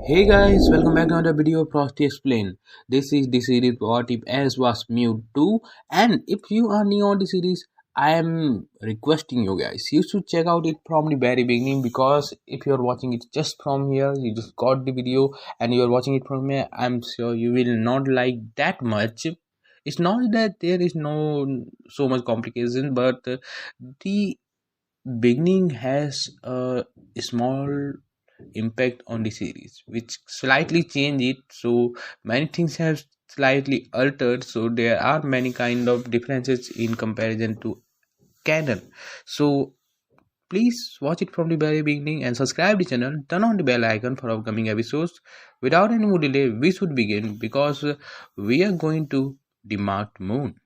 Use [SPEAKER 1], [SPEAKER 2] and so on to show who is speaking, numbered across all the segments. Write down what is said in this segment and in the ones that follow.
[SPEAKER 1] Hey guys, welcome back to another video of Frosty Explain. This is the series What If As Was Mewtwo, and if you are new on the series, I am requesting you guys, you should check out it from the very beginning, because if you are watching it just from here, you just got the video and you are watching it from here, I'm sure you will not like that much. It's not that there is no so much complication, but the beginning has a small impact on the series which slightly change it, so many things have slightly altered, so there are many kind of differences in comparison to canon. So please watch it from the very beginning and subscribe the channel, turn on the bell icon for upcoming episodes. Without any more delay, we should begin, because we are going to the marked moon.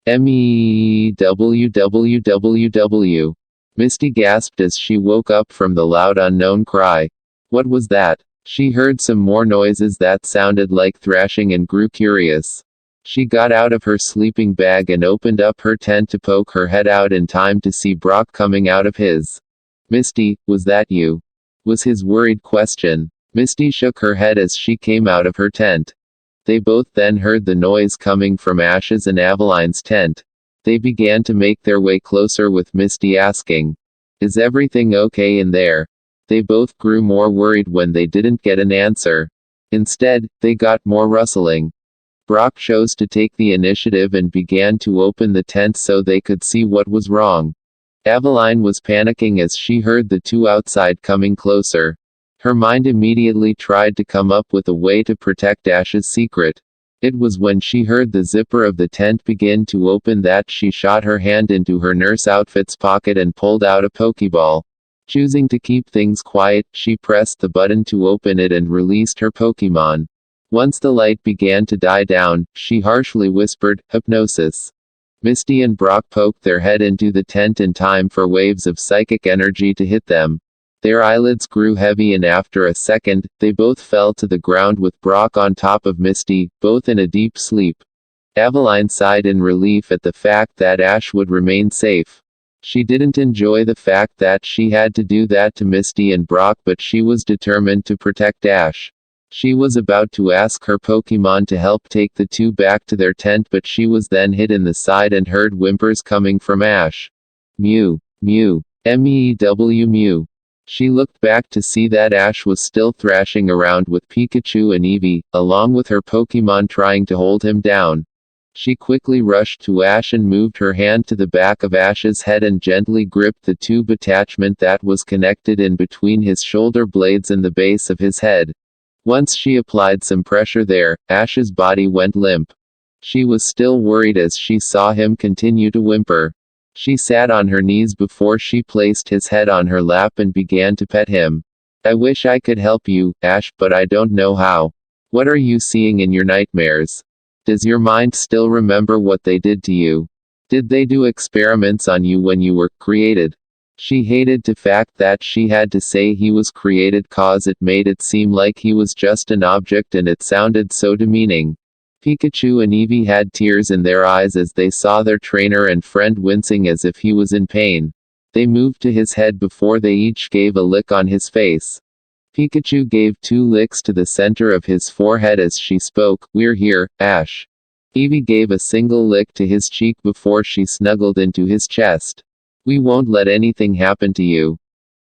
[SPEAKER 2] MEWWWW. Misty gasped as she woke up from the loud unknown cry. What was that? She heard some more noises that sounded like thrashing and grew curious. She got out of her sleeping bag and opened up her tent to poke her head out in time to see Brock coming out of his. Misty, was that you? Was his worried question. Misty shook her head as she came out of her tent. They both then heard the noise coming from Ash's and Aveline's tent. They began to make their way closer, with Misty asking, "Is everything okay in there?" They both grew more worried when they didn't get an answer. Instead, they got more rustling. Brock chose to take the initiative and began to open the tent so they could see what was wrong. Aveline was panicking as she heard the two outside coming closer. Her mind immediately tried to come up with a way to protect Ash's secret. It was when she heard the zipper of the tent begin to open that she shot her hand into her nurse outfit's pocket and pulled out a Pokeball. Choosing to keep things quiet, she pressed the button to open it and released her Pokemon. Once the light began to die down, she harshly whispered, "Hypnosis." Misty and Brock poked their head into the tent in time for waves of psychic energy to hit them. Their eyelids grew heavy, and after a second, they both fell to the ground with Brock on top of Misty, both in a deep sleep. Aveline sighed in relief at the fact that Ash would remain safe. She didn't enjoy the fact that she had to do that to Misty and Brock, but she was determined to protect Ash. She was about to ask her Pokemon to help take the two back to their tent, but she was then hit in the side and heard whimpers coming from Ash. Mew. Mew. MEW Mew. She looked back to see that Ash was still thrashing around with Pikachu and Eevee, along with her Pokemon trying to hold him down. She quickly rushed to Ash and moved her hand to the back of Ash's head and gently gripped the tube attachment that was connected in between his shoulder blades and the base of his head. Once she applied some pressure there, Ash's body went limp. She was still worried as she saw him continue to whimper. She sat on her knees before she placed his head on her lap and began to pet him. "I wish I could help you, Ash, but I don't know how. What are you seeing in your nightmares? Does your mind still remember what they did to you? Did they do experiments on you when you were created?" She hated the fact that she had to say he was created, cause it made it seem like he was just an object, and it sounded so demeaning. Pikachu and Eevee had tears in their eyes as they saw their trainer and friend wincing as if he was in pain. They moved to his head before they each gave a lick on his face. Pikachu gave 2 licks to the center of his forehead as she spoke, "We're here, Ash." Eevee gave a single lick to his cheek before she snuggled into his chest. "We won't let anything happen to you."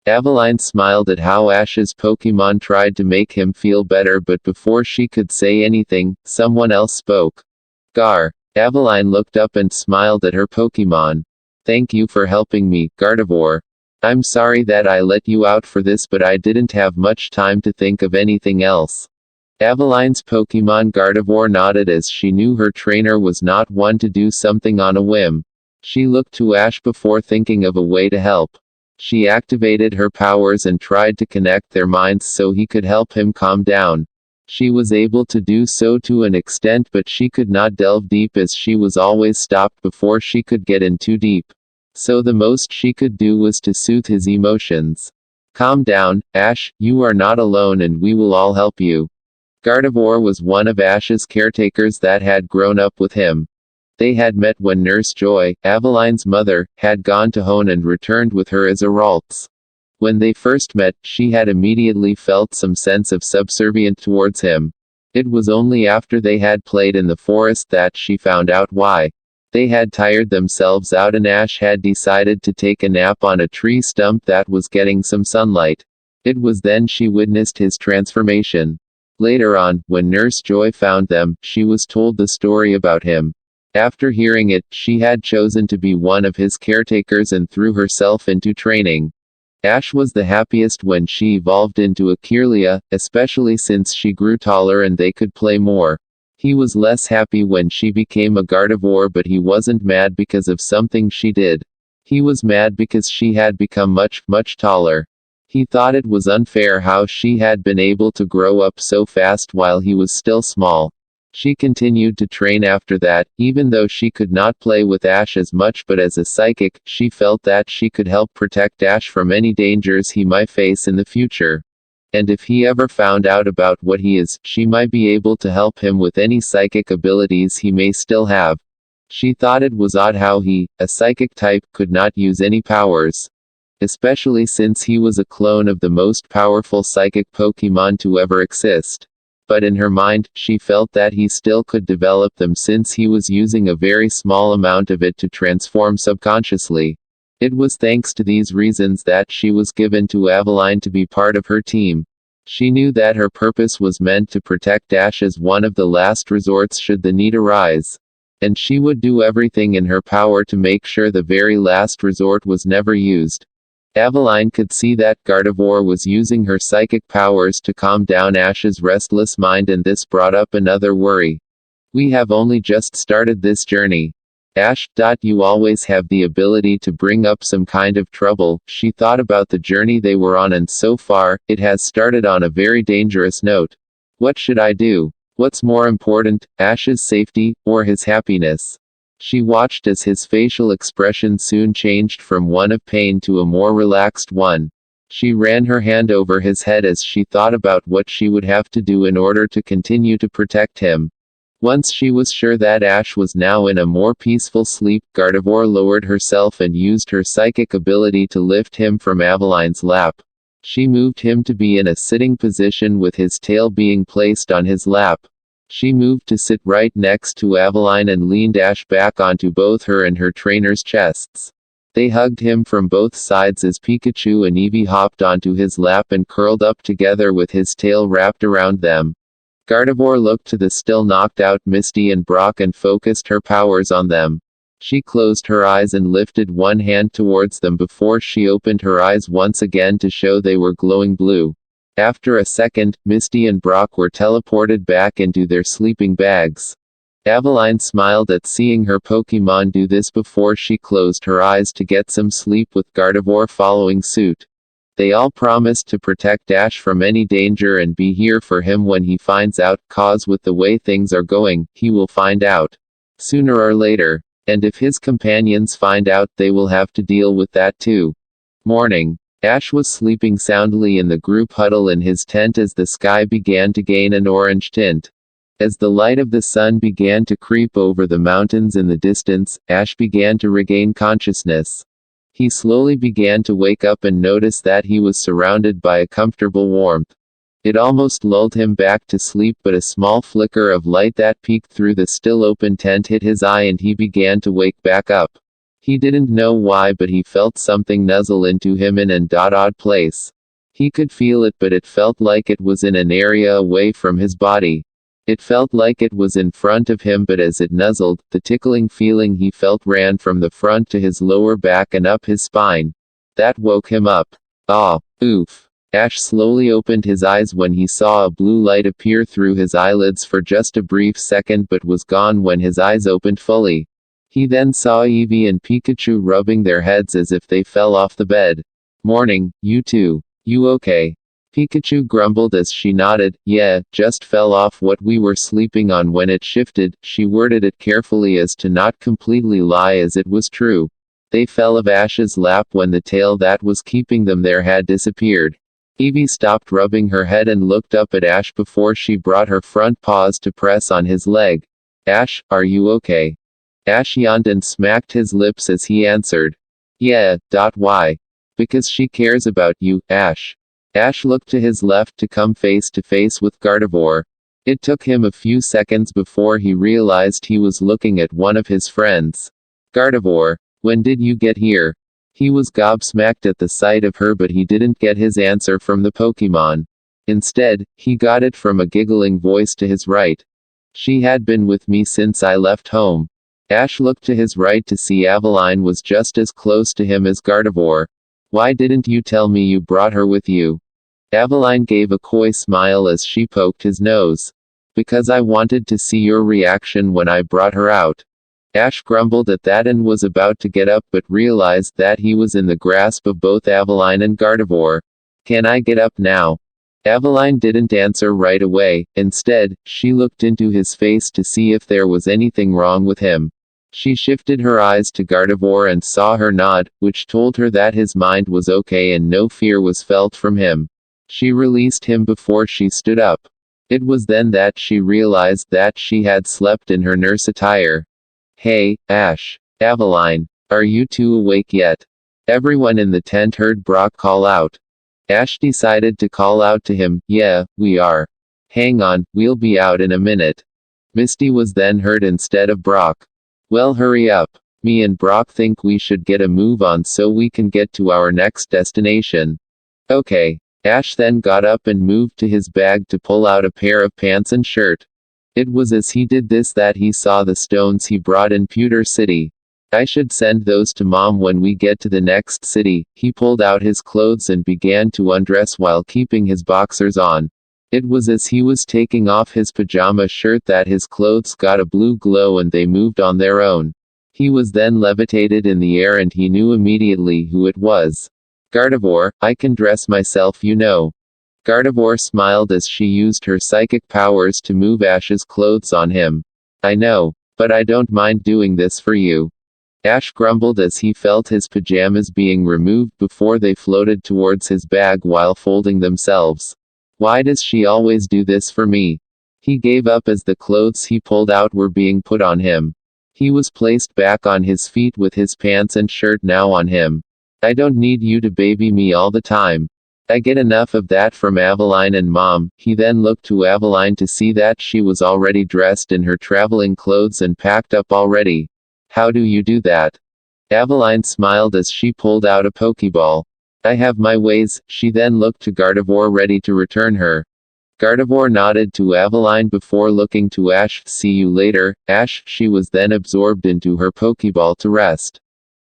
[SPEAKER 2] Aveline smiled at how Ash's Pokemon tried to make him feel better, but before she could say anything, someone else spoke. "Gar." Aveline looked up and smiled at her Pokemon. "Thank you for helping me, Gardevoir. I'm sorry that I let you out for this, but I didn't have much time to think of anything else." Aveline's Pokemon Gardevoir nodded as she knew her trainer was not one to do something on a whim. She looked to Ash before thinking of a way to help. She activated her powers and tried to connect their minds so he could help him calm down. She was able to do so to an extent, but she could not delve deep as she was always stopped before she could get in too deep. So the most she could do was to soothe his emotions. "Calm down, Ash, you are not alone and we will all help you." Gardevoir was one of Ash's caretakers that had grown up with him. They had met when Nurse Joy, Aveline's mother, had gone to Hone and returned with her as a Ralts. When they first met, she had immediately felt some sense of subservience towards him. It was only after they had played in the forest that she found out why. They had tired themselves out and Ash had decided to take a nap on a tree stump that was getting some sunlight. It was then she witnessed his transformation. Later on, when Nurse Joy found them, she was told the story about him. After hearing it, she had chosen to be one of his caretakers and threw herself into training. Ash was the happiest when she evolved into a Kirlia, especially since she grew taller and they could play more. He was less happy when she became a Gardevoir, but he wasn't mad because of something she did. He was mad because she had become much, much taller. He thought it was unfair how she had been able to grow up so fast while he was still small. She continued to train after that, even though she could not play with Ash as much, but as a psychic, she felt that she could help protect Ash from any dangers he might face in the future. And if he ever found out about what he is, she might be able to help him with any psychic abilities he may still have. She thought it was odd how he, a psychic type, could not use any powers. Especially since he was a clone of the most powerful psychic Pokemon to ever exist. But in her mind, she felt that he still could develop them since he was using a very small amount of it to transform subconsciously. It was thanks to these reasons that she was given to Aveline to be part of her team. She knew that her purpose was meant to protect Ash as one of the last resorts should the need arise. And she would do everything in her power to make sure the very last resort was never used. Aveline could see that Gardevoir was using her psychic powers to calm down Ash's restless mind, and this brought up another worry. We have only just started this journey. Ash, you always have the ability to bring up some kind of trouble. She thought about the journey they were on, and so far, it has started on a very dangerous note. What should I do? What's more important, Ash's safety, or his happiness? She watched as his facial expression soon changed from one of pain to a more relaxed one. She ran her hand over his head as she thought about what she would have to do in order to continue to protect him. Once she was sure that Ash was now in a more peaceful sleep, Gardevoir lowered herself and used her psychic ability to lift him from Aveline's lap. She moved him to be in a sitting position with his tail being placed on his lap. She moved to sit right next to Aveline and leaned Ash back onto both her and her trainer's chests. They hugged him from both sides as Pikachu and Eevee hopped onto his lap and curled up together with his tail wrapped around them. Gardevoir looked to the still knocked out Misty and Brock and focused her powers on them. She closed her eyes and lifted one hand towards them before she opened her eyes once again to show they were glowing blue. After a second, Misty and Brock were teleported back into their sleeping bags. Aveline smiled at seeing her Pokemon do this before she closed her eyes to get some sleep, with Gardevoir following suit. They all promised to protect Ash from any danger and be here for him when he finds out, cause with the way things are going, he will find out. Sooner or later. And if his companions find out, they will have to deal with that too. Morning. Ash was sleeping soundly in the group huddle in his tent as the sky began to gain an orange tint. As the light of the sun began to creep over the mountains in the distance, Ash began to regain consciousness. He slowly began to wake up and notice that he was surrounded by a comfortable warmth. It almost lulled him back to sleep, but a small flicker of light that peeked through the still open tent hit his eye and he began to wake back up. He didn't know why, but he felt something nuzzle into him in an odd place. He could feel it, but it felt like it was in an area away from his body. It felt like it was in front of him, but as it nuzzled, the tickling feeling he felt ran from the front to his lower back and up his spine. That woke him up. Ah, oof. Ash slowly opened his eyes when he saw a blue light appear through his eyelids for just a brief second, but was gone when his eyes opened fully. He then saw Eevee and Pikachu rubbing their heads as if they fell off the bed. Morning, you two. You okay? Pikachu grumbled as she nodded. Yeah, just fell off what we were sleeping on when it shifted. She worded it carefully as to not completely lie, as it was true. They fell of Ash's lap when the tail that was keeping them there had disappeared. Eevee stopped rubbing her head and looked up at Ash before she brought her front paws to press on his leg. Ash, are you okay? Ash yawned and smacked his lips as he answered. Yeah, why? Because she cares about you, Ash. Ash looked to his left to come face to face with Gardevoir. It took him a few seconds before he realized he was looking at one of his friends. Gardevoir, when did you get here? He was gobsmacked at the sight of her, but he didn't get his answer from the Pokemon. Instead, he got it from a giggling voice to his right. She had been with me since I left home. Ash looked to his right to see Aveline was just as close to him as Gardevoir. Why didn't you tell me you brought her with you? Aveline gave a coy smile as she poked his nose. Because I wanted to see your reaction when I brought her out. Ash grumbled at that and was about to get up but realized that he was in the grasp of both Aveline and Gardevoir. Can I get up now? Aveline didn't answer right away. Instead, she looked into his face to see if there was anything wrong with him. She shifted her eyes to Gardevoir and saw her nod, which told her that his mind was okay and no fear was felt from him. She released him before she stood up. It was then that she realized that she had slept in her nurse attire. Hey, Ash. Aveline. Are you two awake yet? Everyone in the tent heard Brock call out. Ash decided to call out to him, yeah, we are. Hang on, we'll be out in a minute. Misty was then heard instead of Brock. Well, hurry up. Me and Brock think we should get a move on so we can get to our next destination. Okay. Ash then got up and moved to his bag to pull out a pair of pants and shirt. It was as he did this that he saw the stones he brought in Pewter City. I should send those to Mom when we get to the next city. He pulled out his clothes and began to undress while keeping his boxers on. It was as he was taking off his pajama shirt that his clothes got a blue glow and they moved on their own. He was then levitated in the air and he knew immediately who it was. Gardevoir, I can dress myself, you know. Gardevoir smiled as she used her psychic powers to move Ash's clothes on him. I know, but I don't mind doing this for you. Ash grumbled as he felt his pajamas being removed before they floated towards his bag while folding themselves. Why does she always do this for me? He gave up as the clothes he pulled out were being put on him. He was placed back on his feet with his pants and shirt now on him. I don't need you to baby me all the time. I get enough of that from Aveline and Mom. He then looked to Aveline to see that she was already dressed in her traveling clothes and packed up already. How do you do that? Aveline smiled as she pulled out a Pokeball. I have my ways. She then looked to Gardevoir ready to return her. Gardevoir nodded to Aveline before looking to Ash. See you later, Ash. She was then absorbed into her Pokeball to rest.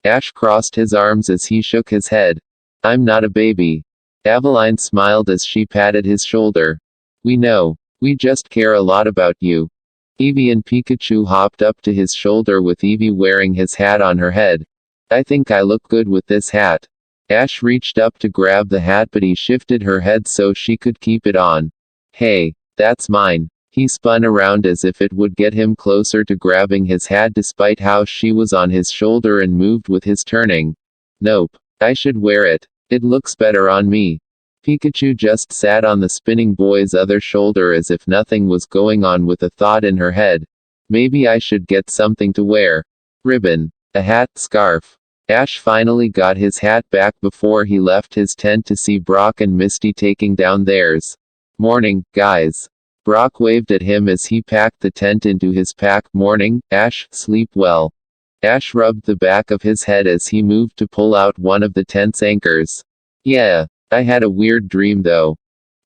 [SPEAKER 2] Ash crossed his arms as he shook his head. I'm not a baby. Aveline smiled as she patted his shoulder. We know. We just care a lot about you. Eevee and Pikachu hopped up to his shoulder with Eevee wearing his hat on her head. I think I look good with this hat. Ash reached up to grab the hat but he shifted her head so she could keep it on. Hey, that's mine. He spun around as if it would get him closer to grabbing his hat despite how she was on his shoulder and moved with his turning. Nope. I should wear it. It looks better on me. Pikachu just sat on the spinning boy's other shoulder as if nothing was going on with a thought in her head. Maybe I should get something to wear. Ribbon. A hat, scarf. Ash finally got his hat back before he left his tent to see Brock and Misty taking down theirs. Morning, guys. Brock waved at him as he packed the tent into his pack. Morning, Ash, sleep well. Ash rubbed the back of his head as he moved to pull out one of the tent's anchors. Yeah, I had a weird dream though.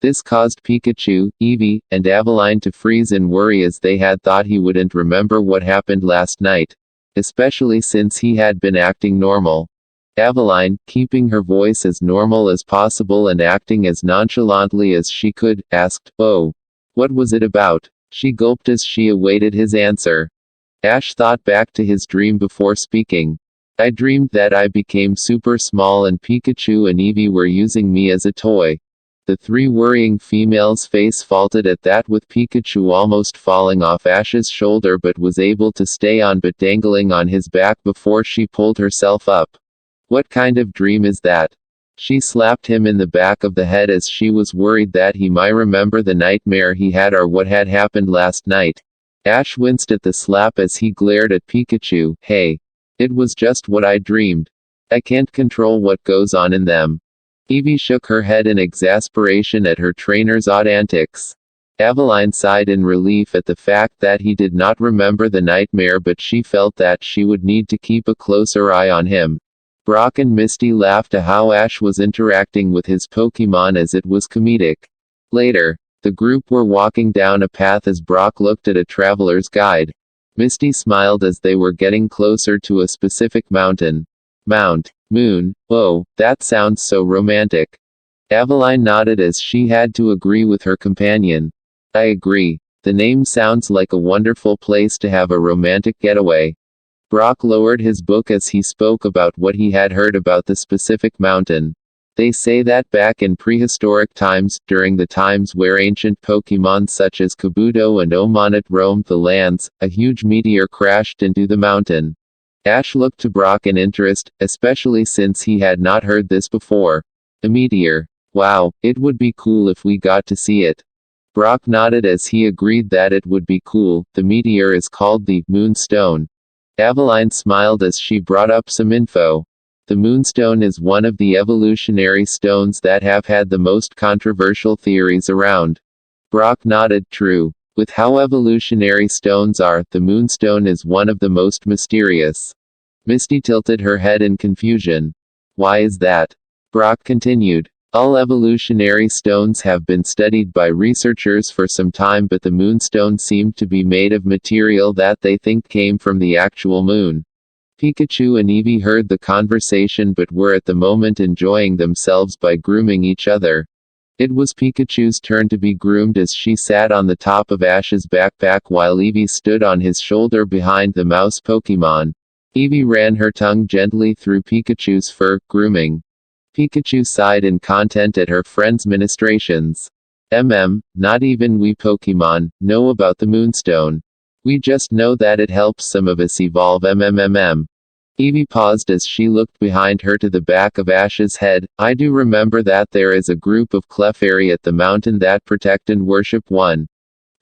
[SPEAKER 2] This caused Pikachu, Eevee, and Aveline to freeze in worry as they had thought he wouldn't remember what happened last night. Especially since he had been acting normal. Aveline, keeping her voice as normal as possible and acting as nonchalantly as she could, asked, Oh. What was it about? She gulped as she awaited his answer. Ash thought back to his dream before speaking. I dreamed that I became super small and Pikachu and Eevee were using me as a toy. The three worrying females' face faulted at that with Pikachu almost falling off Ash's shoulder but was able to stay on but dangling on his back before she pulled herself up. What kind of dream is that? She slapped him in the back of the head as she was worried that he might remember the nightmare he had or what had happened last night. Ash winced at the slap as he glared at Pikachu. Hey. It was just what I dreamed. I can't control what goes on in them. Eevee shook her head in exasperation at her trainer's odd antics. Aveline sighed in relief at the fact that he did not remember the nightmare, but she felt that she would need to keep a closer eye on him. Brock and Misty laughed at how Ash was interacting with his Pokemon as it was comedic. Later, the group were walking down a path as Brock looked at a traveler's guide. Misty smiled as they were getting closer to a specific mountain. Mount Moon. Oh, that sounds so romantic. Aveline nodded as she had to agree with her companion. I agree. The name sounds like a wonderful place to have a romantic getaway. Brock lowered his book as he spoke about what he had heard about the specific mountain. They say that back in prehistoric times, during the times where ancient Pokemon such as Kabuto and Omanit roamed the lands, a huge meteor crashed into the mountain. Ash looked to Brock in interest, especially since he had not heard this before. A meteor. Wow, it would be cool if we got to see it. Brock nodded as he agreed that it would be cool. The meteor is called the Moonstone. Aveline smiled as she brought up some info. The Moonstone is one of the evolutionary stones that have had the most controversial theories around. Brock nodded, true. With how evolutionary stones are, the Moonstone is one of the most mysterious. Misty tilted her head in confusion. Why is that? Brock continued. All evolutionary stones have been studied by researchers for some time, but the Moonstone seemed to be made of material that they think came from the actual moon. Pikachu and Eevee heard the conversation but were at the moment enjoying themselves by grooming each other. It was Pikachu's turn to be groomed as she sat on the top of Ash's backpack while Eevee stood on his shoulder behind the mouse Pokemon. Eevee ran her tongue gently through Pikachu's fur, grooming. Pikachu sighed in content at her friend's ministrations. Not even we Pokemon know about the Moonstone. We just know that it helps some of us evolve Eevee paused as she looked behind her to the back of Ash's head. I do remember that there is a group of Clefairy at the mountain that protect and worship one.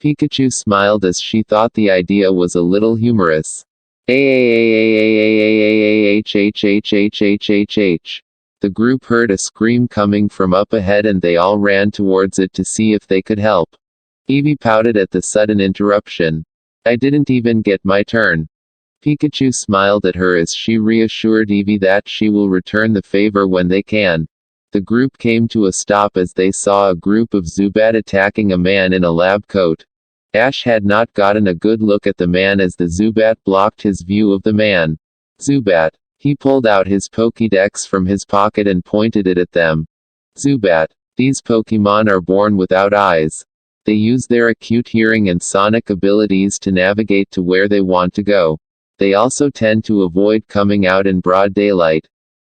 [SPEAKER 2] Pikachu smiled as she thought the idea was a little humorous. The group heard a scream coming from up ahead and they all ran towards it to see if they could help. Eevee pouted at the sudden interruption. I didn't even get my turn. Pikachu smiled at her as she reassured Eevee that she will return the favor when they can. The group came to a stop as they saw a group of Zubat attacking a man in a lab coat. Ash had not gotten a good look at the man as the Zubat blocked his view of the man. Zubat. He pulled out his Pokédex from his pocket and pointed it at them. Zubat. These Pokemon are born without eyes. They use their acute hearing and sonic abilities to navigate to where they want to go. They also tend to avoid coming out in broad daylight.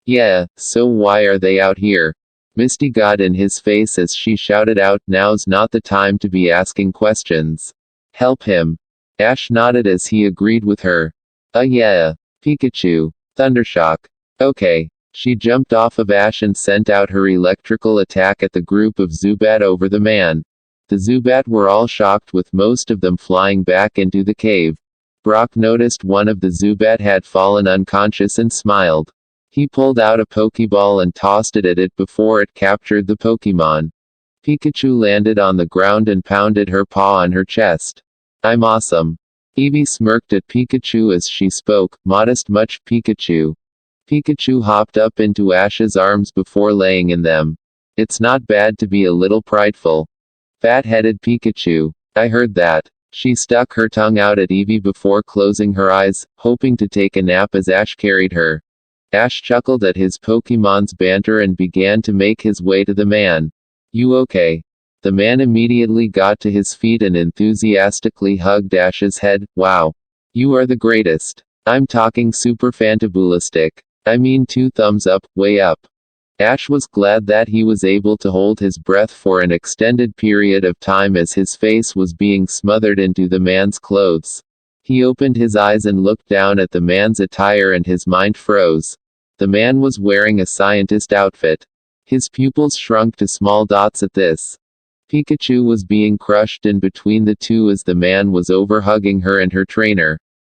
[SPEAKER 2] Yeah, so why are they out here? Misty got in his face as she shouted out, now's not the time to be asking questions. Help him. Ash nodded as he agreed with her. Yeah. Pikachu. Thundershock. Okay. She jumped off of Ash and sent out her electrical attack at the group of Zubat over the man. The Zubat were all shocked, with most of them flying back into the cave. Brock noticed one of the Zubat had fallen unconscious and smiled. He pulled out a Pokeball and tossed it at it before it captured the Pokemon. Pikachu landed on the ground and pounded her paw on her chest. I'm awesome. Eevee smirked at Pikachu as she spoke, modest much Pikachu. Pikachu hopped up into Ash's arms before laying in them. It's not bad to be a little prideful. Fat-headed Pikachu. I heard that. She stuck her tongue out at Eevee before closing her eyes, hoping to take a nap as Ash carried her. Ash chuckled at his Pokemon's banter and began to make his way to the man. You okay? The man immediately got to his feet and enthusiastically hugged Ash's head. Wow. You are the greatest. I'm talking super fantabulistic. I mean 2 thumbs up, way up. Ash was glad that he was able to hold his breath for an extended period of time as his face was being smothered into the man's clothes. He opened his eyes and looked down at the man's attire and his mind froze. The man was wearing a scientist outfit. His pupils shrunk to small dots at this. Pikachu was being crushed in between the two as the man was over-hugging her and her trainer.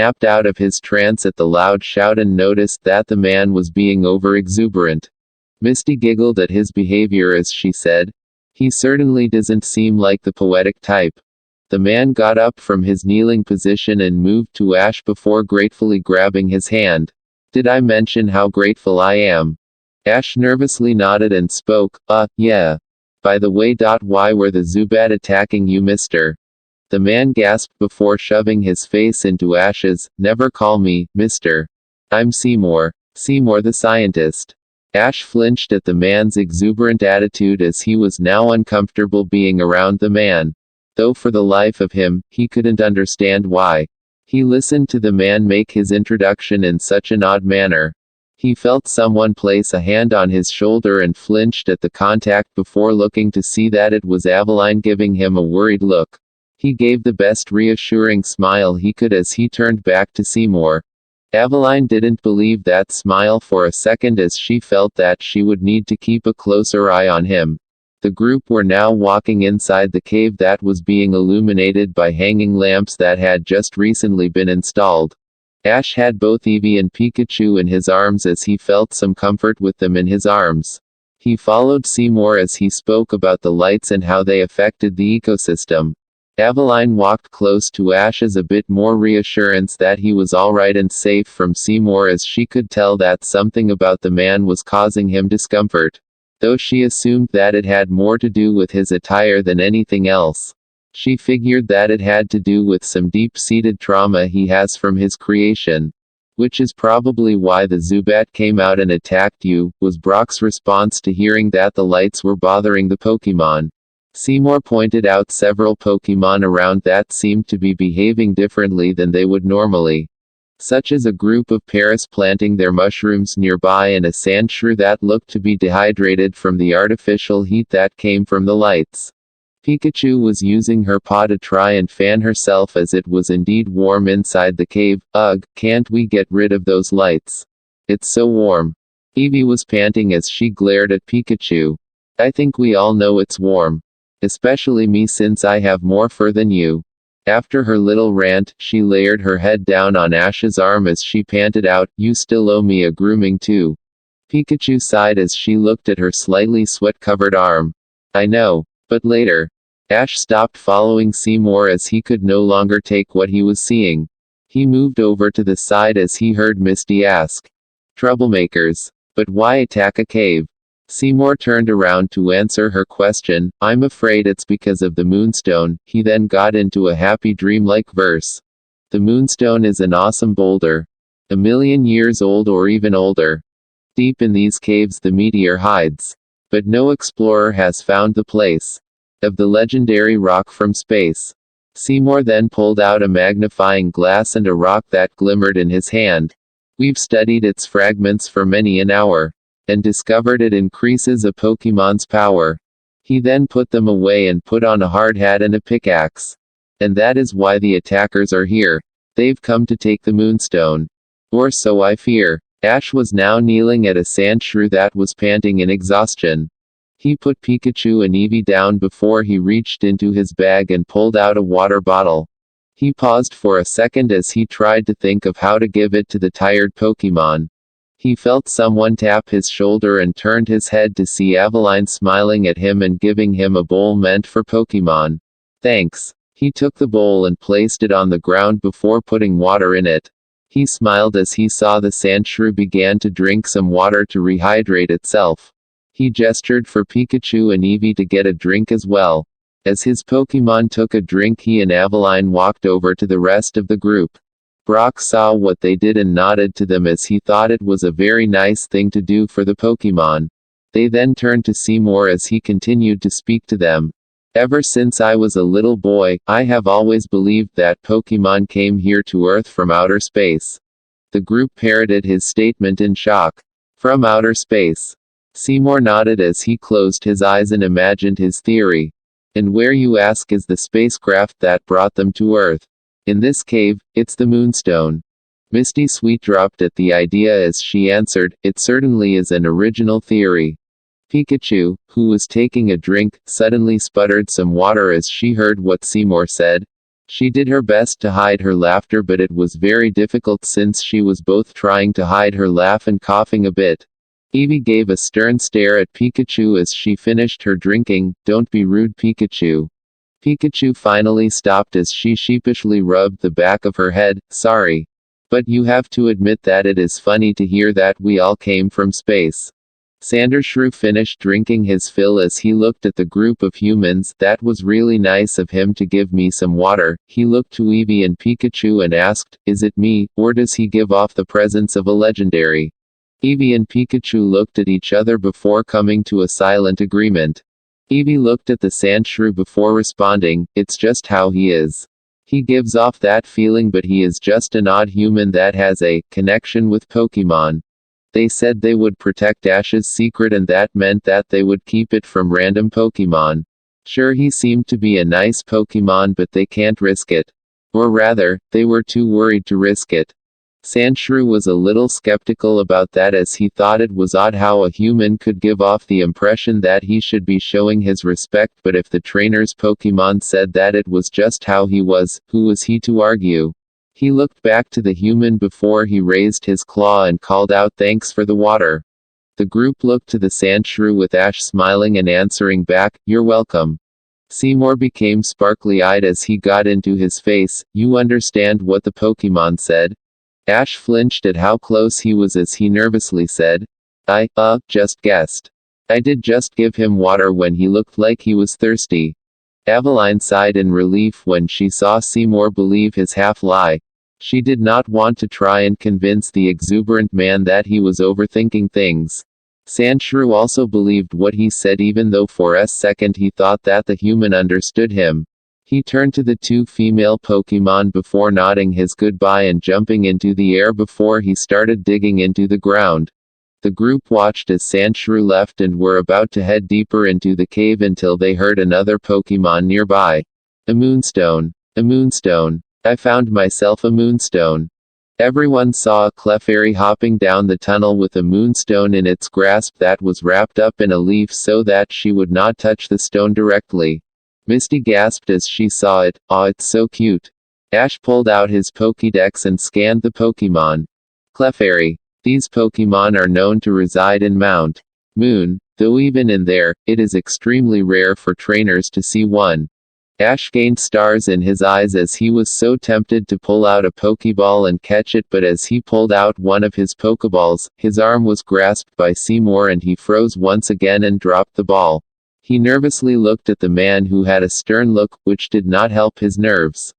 [SPEAKER 2] snapped out of his trance at the loud shout and noticed that the man was being over-exuberant. Misty giggled at his behavior as she said, "He certainly doesn't seem like the poetic type." The man got up from his kneeling position and moved to Ash before gratefully grabbing his hand. "Did I mention how grateful I am?" Ash nervously nodded and spoke, yeah. "By the way, why were the Zubat attacking you, mister?" The man gasped before shoving his face into Ash's. "Never call me, mister. I'm Seymour. Seymour the scientist." Ash flinched at the man's exuberant attitude as he was now uncomfortable being around the man. Though for the life of him, he couldn't understand why. He listened to the man make his introduction in such an odd manner. He felt someone place a hand on his shoulder and flinched at the contact before looking to see that it was Aveline giving him a worried look. He gave the best reassuring smile he could as he turned back to Seymour. Aveline didn't believe that smile for a second as she felt that she would need to keep a closer eye on him. The group were now walking inside the cave that was being illuminated by hanging lamps that had just recently been installed. Ash had both Eevee and Pikachu in his arms as he felt some comfort with them in his arms. He followed Seymour as he spoke about the lights and how they affected the ecosystem. Aveline walked close to Ash as a bit more reassurance that he was alright and safe from Seymour as she could tell that something about the man was causing him discomfort. Though she assumed that it had more to do with his attire than anything else. She figured that it had to do with some deep-seated trauma he has from his creation. Which is probably why the Zubat came out and attacked you, was Brock's response to hearing that the lights were bothering the Pokémon. Seymour pointed out several Pokémon around that seemed to be behaving differently than they would normally. Such as a group of Paras planting their mushrooms nearby and a Sandshrew that looked to be dehydrated from the artificial heat that came from the lights. Pikachu was using her paw to try and fan herself as it was indeed warm inside the cave. "Ugh, can't we get rid of those lights? It's so warm." Eevee was panting as she glared at Pikachu. "I think we all know it's warm. Especially me since I have more fur than you." After her little rant, she layered her head down on Ash's arm as she panted out, "You still owe me a grooming too." Pikachu sighed as she looked at her slightly sweat-covered arm. "I know. But later." Ash stopped following Seymour as he could no longer take what he was seeing. He moved over to the side as he heard Misty ask, "Troublemakers. But why attack a cave?" Seymour turned around to answer her question. "I'm afraid it's because of the Moonstone." He then got into a happy dreamlike verse. "The Moonstone is an awesome boulder. 1,000,000 years old or even older. Deep in these caves the meteor hides. But no explorer has found the place of the legendary rock from space." Seymour then pulled out a magnifying glass and a rock that glimmered in his hand. "We've studied its fragments for many an hour. And discovered it increases a Pokémon's power." He then put them away and put on a hard hat and a pickaxe. "And that is why the attackers are here. They've come to take the Moonstone. Or so I fear." Ash was now kneeling at a sand shrew that was panting in exhaustion. He put Pikachu and Eevee down before he reached into his bag and pulled out a water bottle. He paused for a second as he tried to think of how to give it to the tired Pokemon. He felt someone tap his shoulder and turned his head to see Aveline smiling at him and giving him a bowl meant for Pokemon. Thanks. He took the bowl and placed it on the ground before putting water in it. He smiled as he saw the Sandshrew began to drink some water to rehydrate itself. He gestured for Pikachu and Eevee to get a drink as well. As his Pokemon took a drink, he and Aveline walked over to the rest of the group. Brock saw what they did and nodded to them as he thought it was a very nice thing to do for the Pokemon. They then turned to Seymour as he continued to speak to them. Ever since I was a little boy, I have always believed that Pokemon came here to Earth from outer space. The group parroted his statement in shock. From outer space. Seymour nodded as he closed his eyes and imagined his theory. And where, you ask, is the spacecraft that brought them to Earth? In this cave, it's the Moonstone. Misty Sweet dropped at the idea as she answered, it certainly is an original theory. Pikachu, who was taking a drink, suddenly sputtered some water as she heard what Seymour said. She did her best to hide her laughter, but it was very difficult since she was both trying to hide her laugh and coughing a bit. Eevee gave a stern stare at Pikachu as she finished her drinking. Don't be rude, Pikachu. Pikachu finally stopped as she sheepishly rubbed the back of her head. Sorry. But you have to admit that it is funny to hear that we all came from space. Sandshrew finished drinking his fill as he looked at the group of humans. That was really nice of him to give me some water. He looked to Eevee and Pikachu and asked, is it me, or does he give off the presence of a legendary? Eevee and Pikachu looked at each other before coming to a silent agreement. Eevee looked at the Sandshrew before responding, it's just how he is. He gives off that feeling, but he is just an odd human that has a connection with Pokemon. They said they would protect Ash's secret, and that meant that they would keep it from random Pokemon. Sure, he seemed to be a nice Pokemon, but they can't risk it. Or rather, they were too worried to risk it. Sandshrew was a little skeptical about that as he thought it was odd how a human could give off the impression that he should be showing his respect, but if the trainer's Pokemon said that it was just how he was, who was he to argue? He looked back to the human before he raised his claw and called out, thanks for the water. The group looked to the Sandshrew with Ash smiling and answering back, you're welcome. Seymour became sparkly-eyed as he got into his face. You understand what the Pokemon said? Ash flinched at how close he was as he nervously said, just guessed. I did just give him water when he looked like he was thirsty. Aveline sighed in relief when she saw Seymour believe his half-lie. She did not want to try and convince the exuberant man that he was overthinking things. Sandshrew also believed what he said, even though for a second he thought that the human understood him. He turned to the two female Pokemon before nodding his goodbye and jumping into the air before he started digging into the ground. The group watched as Sandshrew left and were about to head deeper into the cave until they heard another Pokemon nearby. A Moonstone. A Moonstone. I found myself a Moonstone. Everyone saw a Clefairy hopping down the tunnel with a Moonstone in its grasp that was wrapped up in a leaf so that she would not touch the stone directly. Misty gasped as she saw it. Aw, it's so cute. Ash pulled out his Pokédex and scanned the Pokemon. Clefairy. These Pokemon are known to reside in Mount Moon, though even in there, it is extremely rare for trainers to see one. Ash gained stars in his eyes as he was so tempted to pull out a Pokeball and catch it, but as he pulled out one of his Pokeballs, his arm was grasped by Seymour and he froze once again and dropped the ball. He nervously looked at the man who had a stern look, which did not help his nerves.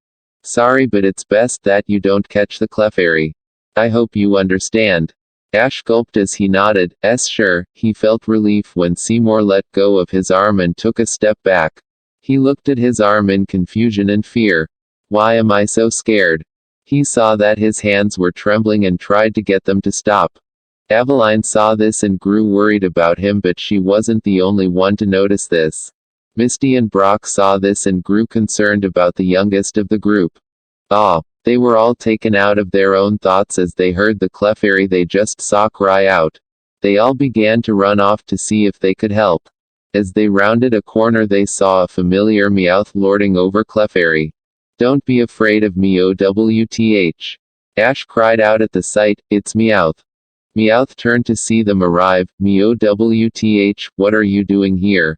[SPEAKER 2] Sorry, but it's best that you don't catch the Clefairy. I hope you understand. Ash gulped as he nodded. Sure. He felt relief when Seymour let go of his arm and took a step back. He looked at his arm in confusion and fear. Why am I so scared? He saw that his hands were trembling and tried to get them to stop. Aveline saw this and grew worried about him, but she wasn't the only one to notice this. Misty and Brock saw this and grew concerned about the youngest of the group. Ah, They were all taken out of their own thoughts as they heard the Clefairy they just saw cry out. They all began to run off to see if they could help. As they rounded a corner they saw a familiar Meowth lording over Clefairy. "Don't be afraid of me, OWTH. Ash cried out at the sight, "It's Meowth." Meowth turned to see them arrive. "MEOWTH, what are you doing here?"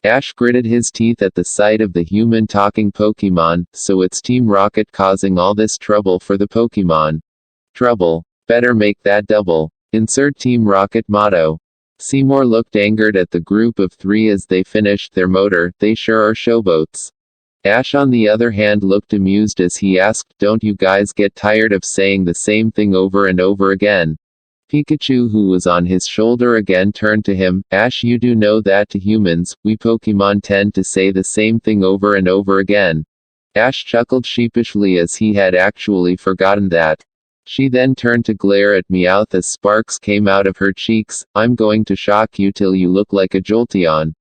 [SPEAKER 2] Ash gritted his teeth at the sight of the human talking Pokemon. "So it's Team Rocket causing all this trouble for the Pokemon. Trouble. Better make that double. Insert Team Rocket motto." Seymour looked angered at the group of three as they finished their motor. "They sure are showboats." Ash on the other hand looked amused as he asked, "Don't you guys get tired of saying the same thing over and over again?" Pikachu, who was on his shoulder again, turned to him. "Ash, you do know that to humans, we Pokemon tend to say the same thing over and over again." Ash chuckled sheepishly as he had actually forgotten that. She then turned to glare at Meowth as sparks came out of her cheeks. "I'm going to shock you till you look like a Jolteon."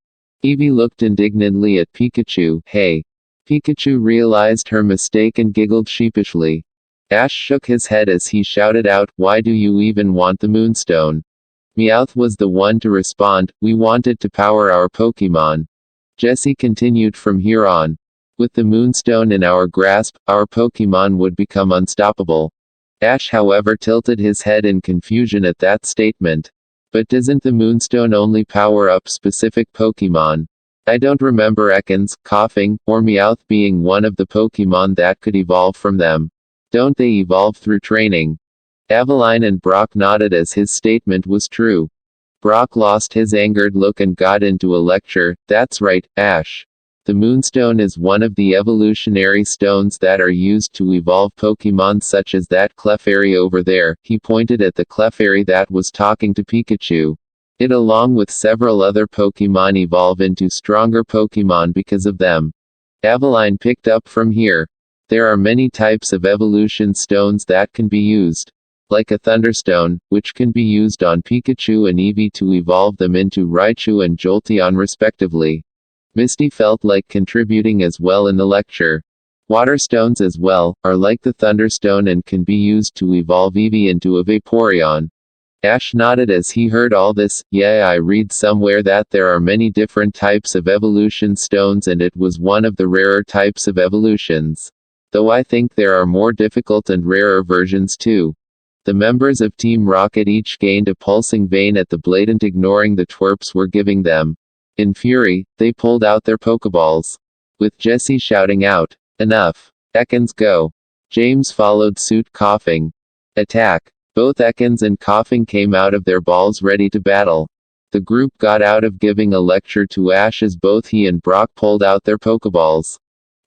[SPEAKER 2] Eevee looked indignantly at Pikachu. "Hey." Pikachu realized her mistake and giggled sheepishly. Ash shook his head as he shouted out, "Why do you even want the Moonstone?" Meowth was the one to respond, "We wanted to power our Pokemon." Jessie continued, "From here on, with the Moonstone in our grasp, our Pokemon would become unstoppable." Ash, however, tilted his head in confusion at that statement. "But doesn't the Moonstone only power up specific Pokemon? I don't remember Ekans, Coughing, or Meowth being one of the Pokemon that could evolve from them. Don't they evolve through training?" Aveline and Brock nodded as his statement was true. Brock lost his angered look and got into a lecture. "That's right, Ash. The Moonstone is one of the evolutionary stones that are used to evolve Pokemon such as that Clefairy over there." He pointed at the Clefairy that was talking to Pikachu. "It along with several other Pokemon evolve into stronger Pokemon because of them." Aveline picked up from here. "There are many types of evolution stones that can be used. Like a Thunderstone, which can be used on Pikachu and Eevee to evolve them into Raichu and Jolteon respectively." Misty felt like contributing as well in the lecture. "Water stones as well, are like the Thunderstone and can be used to evolve Eevee into a Vaporeon." Ash nodded as he heard all this. "Yeah, I read somewhere that there are many different types of evolution stones and it was one of the rarer types of evolutions. Though I think there are more difficult and rarer versions too." The members of Team Rocket each gained a pulsing vein at the blatant ignoring the twerps were giving them. In fury, they pulled out their Pokeballs. With Jessie shouting out, "Enough! Ekans, go!" James followed suit, coughing. "Attack!" Both Ekans and Coughing came out of their balls ready to battle. The group got out of giving a lecture to Ash as both he and Brock pulled out their Pokeballs.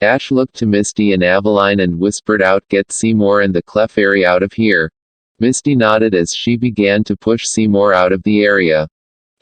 [SPEAKER 2] Ash looked to Misty and Aveline and whispered out, "Get Seymour and the Clefairy out of here." Misty nodded as she began to push Seymour out of the area.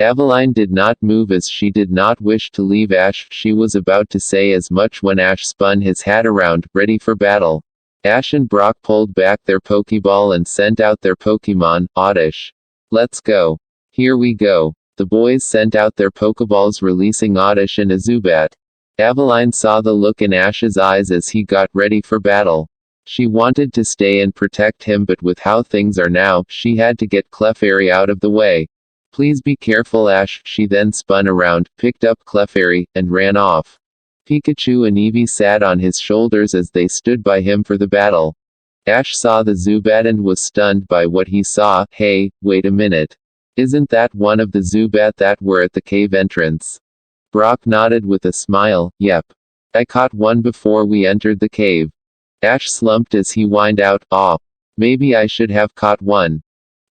[SPEAKER 2] Aveline did not move as she did not wish to leave Ash. She was about to say as much when Ash spun his hat around, ready for battle. Ash and Brock pulled back their Pokeball and sent out their Pokemon. "Oddish. Let's go." "Here we go." The boys sent out their Pokeballs releasing Oddish and a Zubat. Aveline saw the look in Ash's eyes as he got ready for battle. She wanted to stay and protect him, but with how things are now, she had to get Clefairy out of the way. "Please be careful, Ash." She then spun around, picked up Clefairy, and ran off. Pikachu and Eevee sat on his shoulders as they stood by him for the battle. Ash saw the Zubat and was stunned by what he saw. "Hey, wait a minute. Isn't that one of the Zubat that were at the cave entrance?" Brock nodded with a smile. "Yep. I caught one before we entered the cave." Ash slumped as he whined out, "Aw. Maybe I should have caught one."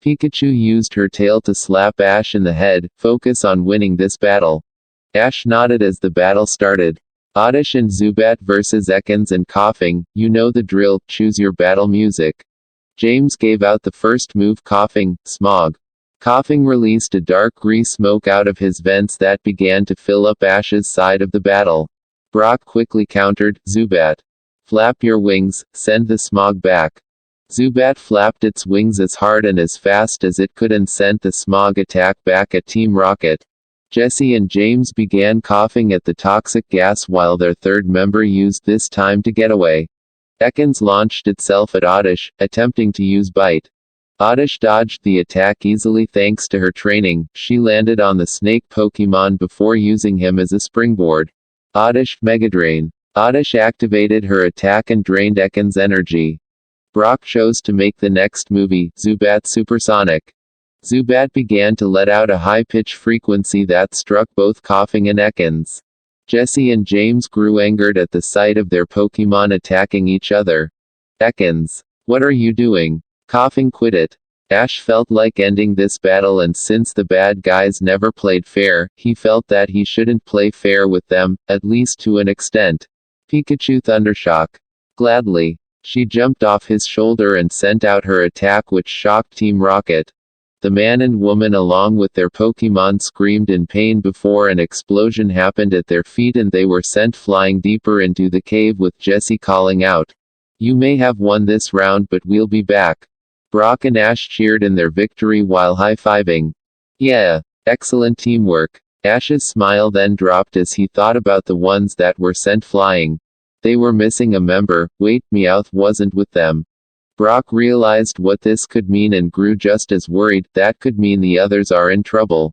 [SPEAKER 2] Pikachu used her tail to slap Ash in the head. "Focus on winning this battle." Ash nodded as the battle started. Oddish and Zubat versus Ekans and Coughing. "You know the drill, choose your battle music." James gave out the first move. Coughing, Smog. Coughing released a dark grease smoke out of his vents that began to fill up Ash's side of the battle. Brock quickly countered, "Zubat. Flap your wings, send the smog back." Zubat flapped its wings as hard and as fast as it could and sent the smog attack back at Team Rocket. Jessie and James began coughing at the toxic gas while their third member used this time to get away. Ekans launched itself at Oddish, attempting to use Bite. Oddish dodged the attack easily thanks to her training. She landed on the snake Pokemon before using him as a springboard. Oddish, Mega Drain. Oddish activated her attack and drained Ekans' energy. Brock chose to make the next movie, Zubat Supersonic. Zubat began to let out a high-pitched frequency that struck both Coughing and Ekans. Jesse and James grew angered at the sight of their Pokemon attacking each other. Ekans. What are you doing? Coughing quit it. Ash felt like ending this battle, and since the bad guys never played fair, he felt that he shouldn't play fair with them, at least to an extent. Pikachu Thundershock. Gladly. She jumped off his shoulder and sent out her attack, which shocked Team Rocket. The man and woman along with their Pokemon screamed in pain before an explosion happened at their feet and they were sent flying deeper into the cave, with Jesse calling out, "You may have won this round, but we'll be back." Brock and Ash cheered in their victory while high-fiving. "Yeah, excellent teamwork." Ash's smile then dropped as he thought about the ones that were sent flying. They were missing a member. Wait, Meowth wasn't with them. Brock realized what this could mean and grew just as worried. That could mean the others are in trouble.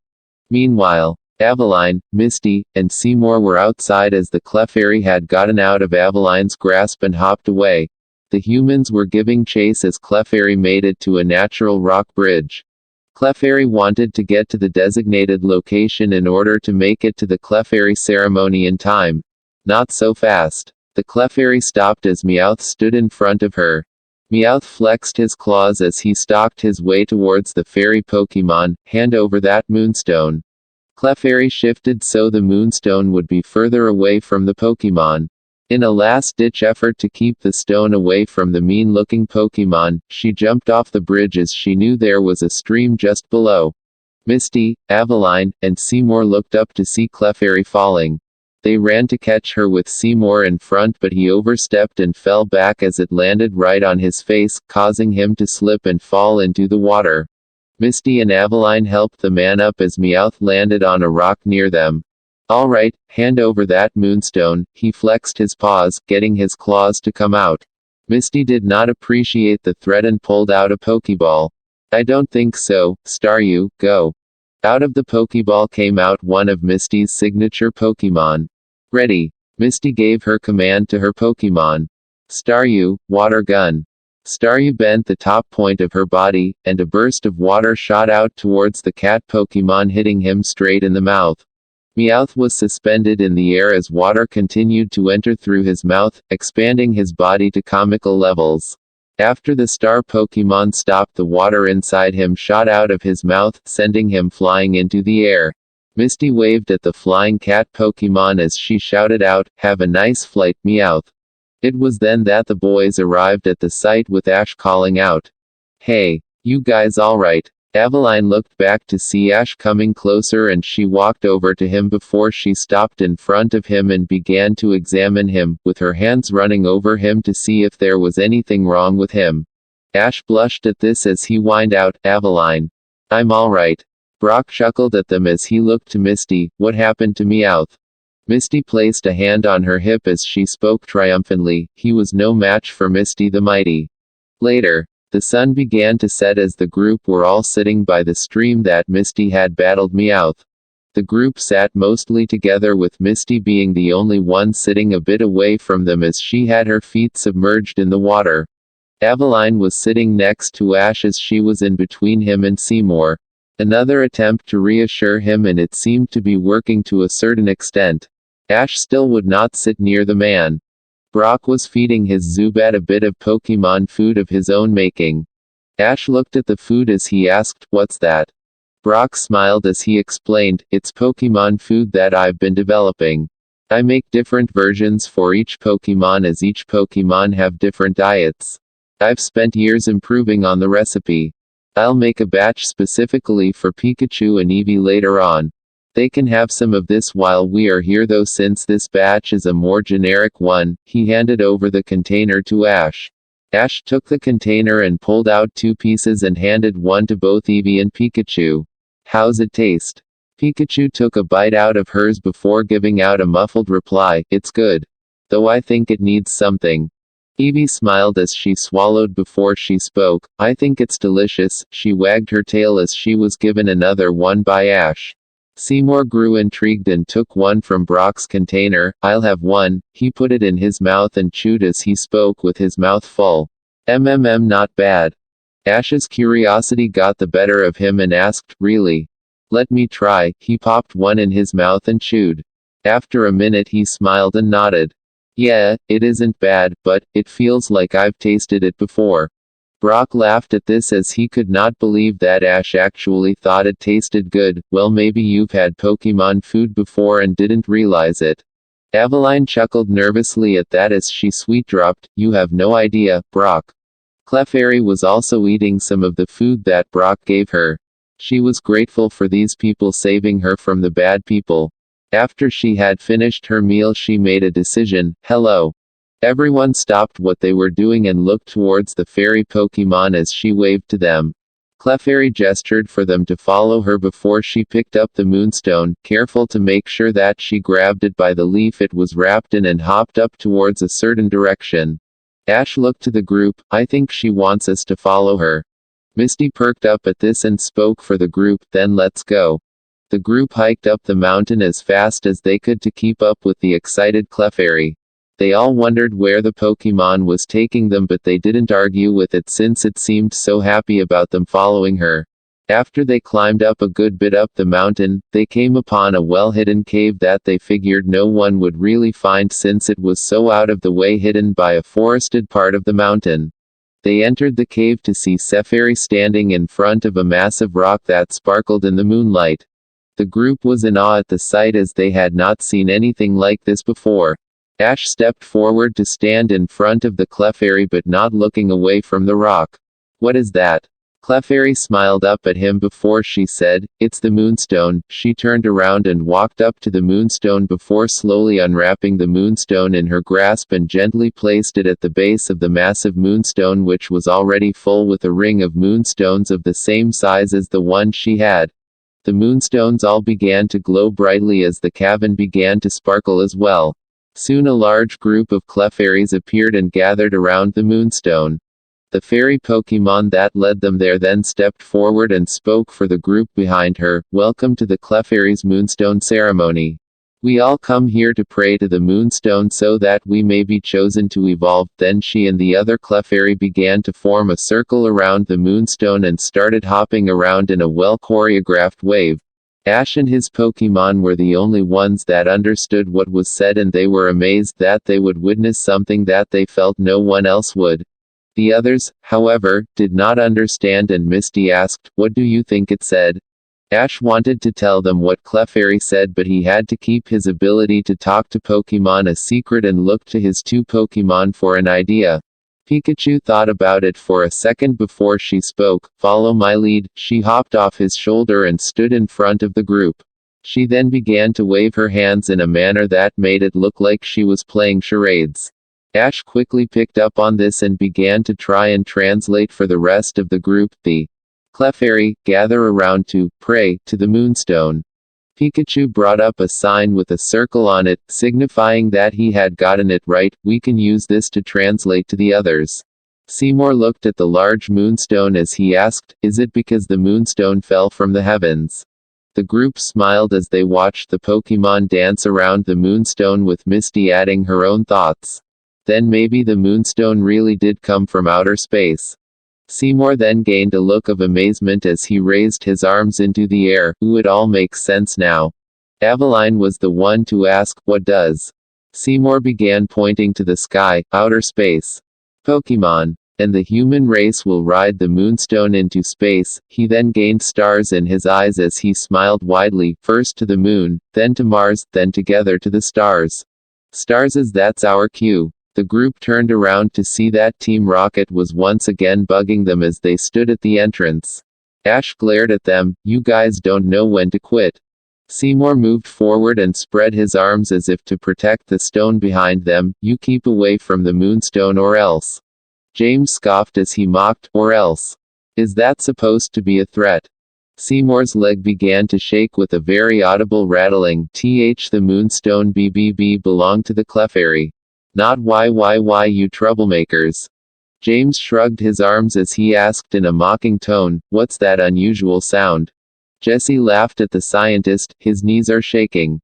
[SPEAKER 2] Meanwhile, Aveline, Misty, and Seymour were outside as the Clefairy had gotten out of Aveline's grasp and hopped away. The humans were giving chase as Clefairy made it to a natural rock bridge. Clefairy wanted to get to the designated location in order to make it to the Clefairy ceremony in time. Not so fast. The Clefairy stopped as Meowth stood in front of her. Meowth flexed his claws as he stalked his way towards the fairy Pokemon. "Hand over that Moonstone." Clefairy shifted so the Moonstone would be further away from the Pokemon. In a last-ditch effort to keep the stone away from the mean-looking Pokemon, she jumped off the bridge as she knew there was a stream just below. Misty, Aveline, and Seymour looked up to see Clefairy falling. They ran to catch her with Seymour in front, but he overstepped and fell back as it landed right on his face, causing him to slip and fall into the water. Misty and Aveline helped the man up as Meowth landed on a rock near them. "All right, hand over that Moonstone." He flexed his paws, getting his claws to come out. Misty did not appreciate the threat and pulled out a Pokeball. "I don't think so, Staryu, go." Out of the Pokeball came out one of Misty's signature Pokemon. "Ready." Misty gave her command to her Pokemon. "Staryu, water gun." Staryu bent the top point of her body, and a burst of water shot out towards the cat Pokemon, hitting him straight in the mouth. Meowth was suspended in the air as water continued to enter through his mouth, expanding his body to comical levels. After the star Pokemon stopped, the water inside him shot out of his mouth, sending him flying into the air. Misty waved at the flying cat Pokemon as she shouted out, "Have a nice flight, Meowth." It was then that the boys arrived at the site with Ash calling out, "Hey, you guys alright?" Aveline looked back to see Ash coming closer and she walked over to him before she stopped in front of him and began to examine him, with her hands running over him to see if there was anything wrong with him. Ash blushed at this as he whined out, "Aveline. I'm alright." Brock chuckled at them as he looked to Misty. "What happened to Meowth?" Misty placed a hand on her hip as she spoke triumphantly. He was no match for Misty the Mighty. Later, the sun began to set as the group were all sitting by the stream that Misty had battled Meowth. The group sat mostly together, with Misty being the only one sitting a bit away from them as she had her feet submerged in the water. Aveline was sitting next to Ash as she was in between him and Seymour. Another attempt to reassure him, and it seemed to be working to a certain extent. Ash still would not sit near the man. Brock was feeding his Zubat a bit of Pokemon food of his own making. Ash looked at the food as he asked, "What's that?" Brock smiled as he explained, "It's Pokemon food that I've been developing. I make different versions for each Pokemon as each Pokemon have different diets. I've spent years improving on the recipe. I'll make a batch specifically for Pikachu and Eevee later on. They can have some of this while we are here though, since this batch is a more generic one." He handed over the container to Ash. Ash took the container and pulled out 2 pieces and handed one to both Eevee and Pikachu. "How's it taste?" Pikachu took a bite out of hers before giving out a muffled reply, "It's good. Though I think it needs something." Evie smiled as she swallowed before she spoke. I think it's delicious. She wagged her tail as she was given another one by Ash. Seymour grew intrigued and took one from Brock's container. I'll have one. He put it in his mouth and chewed as he spoke with his mouth full. Not bad. Ash's curiosity got the better of him and asked, really? Let me try. He popped one in his mouth and chewed. After a minute he smiled and nodded. Yeah, it isn't bad, but it feels like I've tasted it before. Brock laughed at this as he could not believe that Ash actually thought it tasted good. Well, maybe you've had Pokemon food before and didn't realize it. Aveline chuckled nervously at that as she sweet dropped, you have no idea, Brock. Clefairy was also eating some of the food that Brock gave her. She was grateful for these people saving her from the bad people. After she had finished her meal, she made a decision. Hello. Everyone stopped what they were doing and looked towards the fairy Pokemon as she waved to them. Clefairy gestured for them to follow her before she picked up the Moonstone, careful to make sure that she grabbed it by the leaf it was wrapped in and hopped up towards a certain direction. Ash looked to the group. I think she wants us to follow her. Misty perked up at this and spoke for the group, then let's go. The group hiked up the mountain as fast as they could to keep up with the excited Clefairy. They all wondered where the Pokemon was taking them, but they didn't argue with it since it seemed so happy about them following her. After they climbed up a good bit up the mountain, they came upon a well-hidden cave that they figured no one would really find since it was so out of the way, hidden by a forested part of the mountain. They entered the cave to see Clefairy standing in front of a massive rock that sparkled in the moonlight. The group was in awe at the sight as they had not seen anything like this before. Ash stepped forward to stand in front of the Clefairy but not looking away from the rock. What is that? Clefairy smiled up at him before she said, it's the Moonstone. She turned around and walked up to the Moonstone before slowly unwrapping the Moonstone in her grasp and gently placed it at the base of the massive Moonstone, which was already full with a ring of Moonstones of the same size as the one she had. The Moonstones all began to glow brightly as the cavern began to sparkle as well. Soon a large group of Clefairies appeared and gathered around the Moonstone. The fairy Pokemon that led them there then stepped forward and spoke for the group behind her. Welcome to the Clefairies Moonstone ceremony. We all come here to pray to the Moonstone so that we may be chosen to evolve. Then she and the other Clefairy began to form a circle around the Moonstone and started hopping around in a well-choreographed wave. Ash and his Pokemon were the only ones that understood what was said, and they were amazed that they would witness something that they felt no one else would. The others, however, did not understand, and Misty asked, what do you think it said? Ash wanted to tell them what Clefairy said, but he had to keep his ability to talk to Pokemon a secret and looked to his two Pokemon for an idea. Pikachu thought about it for a second before she spoke. Follow my lead. She hopped off his shoulder and stood in front of the group. She then began to wave her hands in a manner that made it look like she was playing charades. Ash quickly picked up on this and began to try and translate for the rest of the group. The Clefairy, gather around to pray to the Moonstone. Pikachu brought up a sign with a circle on it, signifying that he had gotten it right. We can use this to translate to the others. Seymour looked at the large Moonstone as he asked, is it because the Moonstone fell from the heavens? The group smiled as they watched the Pokemon dance around the Moonstone, with Misty adding her own thoughts. Then maybe the Moonstone really did come from outer space. Seymour then gained a look of amazement as he raised his arms into the air. Ooh, it all makes sense now. Aveline was the one to ask, what does? Seymour began pointing to the sky, outer space. Pokemon. And the human race will ride the Moonstone into space. He then gained stars in his eyes as he smiled widely, first to the moon, then to Mars, then together to the stars. Stars, as that's our cue. The group turned around to see that Team Rocket was once again bugging them as they stood at the entrance. Ash glared at them, you guys don't know when to quit. Seymour moved forward and spread his arms as if to protect the stone behind them. You keep away from the Moonstone or else. James scoffed as he mocked, or else. Is that supposed to be a threat? Seymour's leg began to shake with a very audible rattling. The Moonstone BBB belonged to the Clefairy. Not why you troublemakers. James shrugged his arms as he asked in a mocking tone, what's that unusual sound? Jesse laughed at the scientist, his knees are shaking.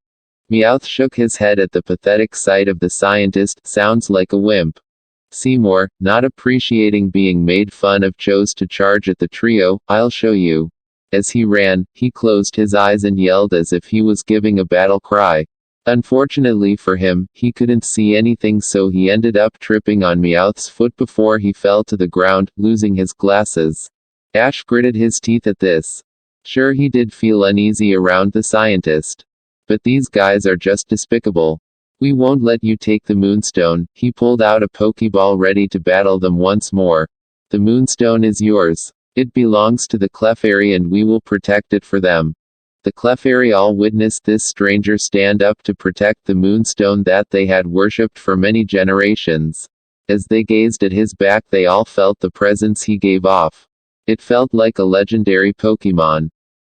[SPEAKER 2] Meowth shook his head at the pathetic sight of the scientist, sounds like a wimp. Seymour, not appreciating being made fun of, chose to charge at the trio, I'll show you. As he ran, he closed his eyes and yelled as if he was giving a battle cry. Unfortunately for him, he couldn't see anything, so he ended up tripping on Meowth's foot before he fell to the ground, losing his glasses. Ash gritted his teeth at this. Sure, he did feel uneasy around the scientist. But these guys are just despicable. We won't let you take the Moonstone. He pulled out a Pokeball ready to battle them once more. The Moonstone is yours. It belongs to the Clefairy and we will protect it for them. The Clefairy all witnessed this stranger stand up to protect the Moonstone that they had worshipped for many generations. As they gazed at his back, they all felt the presence he gave off. It felt like a legendary Pokemon.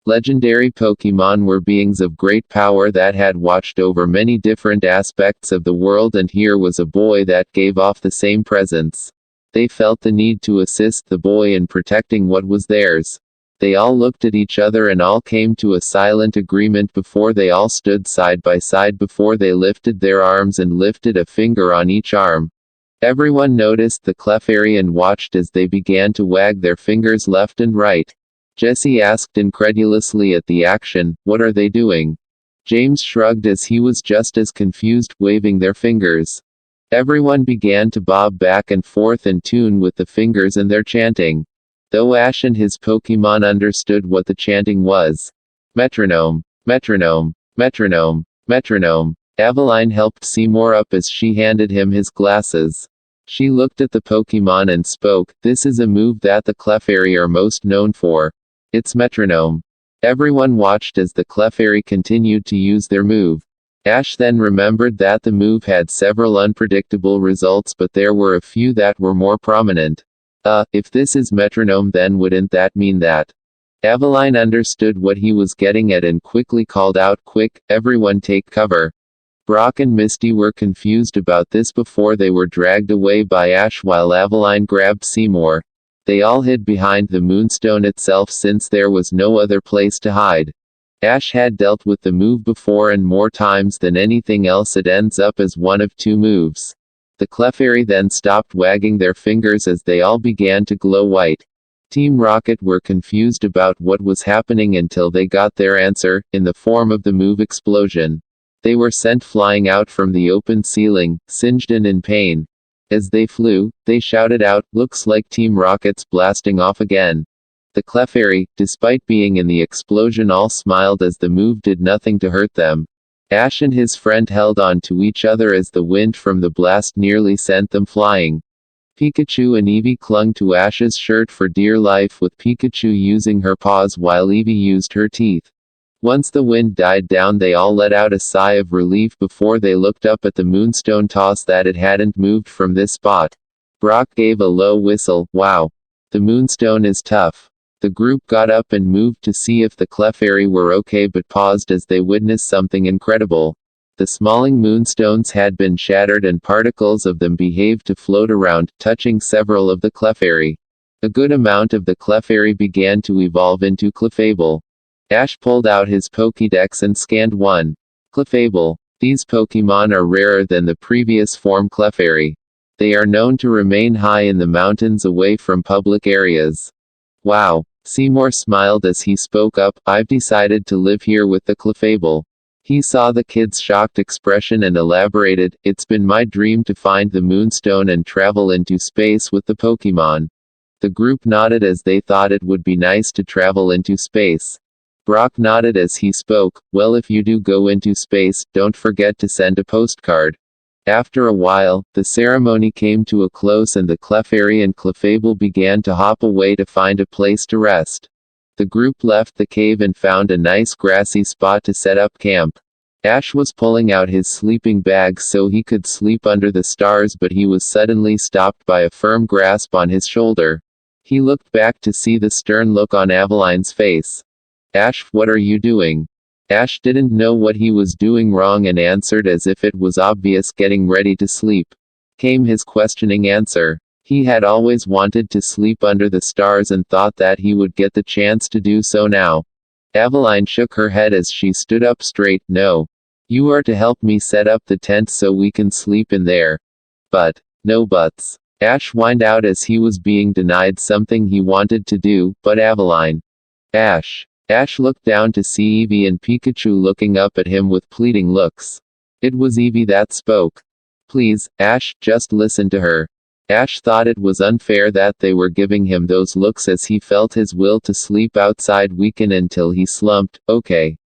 [SPEAKER 2] Legendary Pokemon were beings of great power that had watched over many different aspects of the world, and here was a boy that gave off the same presence. They felt the need to assist the boy in protecting what was theirs. They all looked at each other and all came to a silent agreement before they all stood side by side before they lifted their arms and lifted a finger on each arm. Everyone noticed the Clefairy and watched as they began to wag their fingers left and right. Jesse asked incredulously at the action, what are they doing? James shrugged as he was just as confused, waving their fingers. Everyone began to bob back and forth in tune with the fingers and their chanting. Though Ash and his Pokemon understood what the chanting was. Metronome, metronome, metronome, metronome. Aveline helped Seymour up as she handed him his glasses. She looked at the Pokemon and spoke, this is a move that the Clefairy are most known for. It's metronome. Everyone watched as the Clefairy continued to use their move. Ash then remembered that the move had several unpredictable results, but there were a few that were more prominent. If this is metronome, then wouldn't that mean that? Aveline understood what he was getting at and quickly called out, quick, everyone take cover. Brock and Misty were confused about this before they were dragged away by Ash while Aveline grabbed Seymour. They all hid behind the Moonstone itself since there was no other place to hide. Ash had dealt with the move before, and more times than anything else it ends up as one of two moves. The Clefairy then stopped wagging their fingers as they all began to glow white. Team Rocket were confused about what was happening until they got their answer, in the form of the move explosion. They were sent flying out from the open ceiling, singed and in pain. As they flew, they shouted out, looks like Team Rocket's blasting off again. The Clefairy, despite being in the explosion, all smiled as the move did nothing to hurt them. Ash and his friend held on to each other as the wind from the blast nearly sent them flying. Pikachu and Eevee clung to Ash's shirt for dear life, with Pikachu using her paws while Eevee used her teeth. Once the wind died down, they all let out a sigh of relief before they looked up at the Moonstone, toss that it hadn't moved from this spot. Brock gave a low whistle, wow. The Moonstone is tough. The group got up and moved to see if the Clefairy were okay, but paused as they witnessed something incredible. The smalling Moonstones had been shattered and particles of them behaved to float around, touching several of the Clefairy. A good amount of the Clefairy began to evolve into Clefable. Ash pulled out his Pokédex and scanned one. Clefable. These Pokémon are rarer than the previous form Clefairy. They are known to remain high in the mountains away from public areas. Wow. Seymour smiled as he spoke up, I've decided to live here with the Clefable. He saw the kid's shocked expression and elaborated, it's been my dream to find the Moonstone and travel into space with the Pokémon. The group nodded as they thought it would be nice to travel into space. Brock nodded as he spoke, well, if you do go into space, don't forget to send a postcard. After a while, the ceremony came to a close and the Clefairy and Clefable began to hop away to find a place to rest. The group left the cave and found a nice grassy spot to set up camp. Ash was pulling out his sleeping bag so he could sleep under the stars, but he was suddenly stopped by a firm grasp on his shoulder. He looked back to see the stern look on Aveline's face. Ash, what are you doing? Ash didn't know what he was doing wrong and answered as if it was obvious, getting ready to sleep. came his questioning answer. He had always wanted to sleep under the stars and thought that he would get the chance to do so now. Aveline shook her head as she stood up straight. No. You are to help me set up the tent so we can sleep in there. But, no buts. Ash whined out as he was being denied something he wanted to do. But Aveline. Ash. Ash looked down to see Eevee and Pikachu looking up at him with pleading looks. It was Eevee that spoke. Please, Ash, just listen to her. Ash thought it was unfair that they were giving him those looks as he felt his will to sleep outside weaken until he slumped. Okay.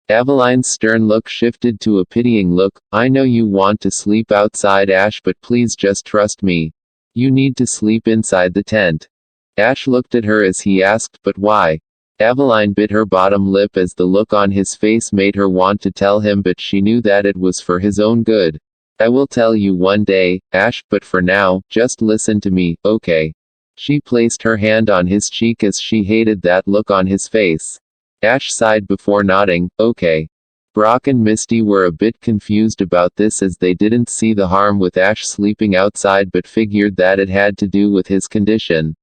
[SPEAKER 2] Aveline's stern look shifted to a pitying look. I know you want to sleep outside, Ash, but please just trust me. You need to sleep inside the tent. Ash looked at her as he asked, but why? Aveline bit her bottom lip as the look on his face made her want to tell him, but she knew that it was for his own good. I will tell you one day, Ash, but for now, just listen to me, okay? She placed her hand on his cheek as she hated that look on his face. Ash sighed before nodding. Okay. Brock and Misty were a bit confused about this as they didn't see the harm with Ash sleeping outside but figured that it had to do with his condition.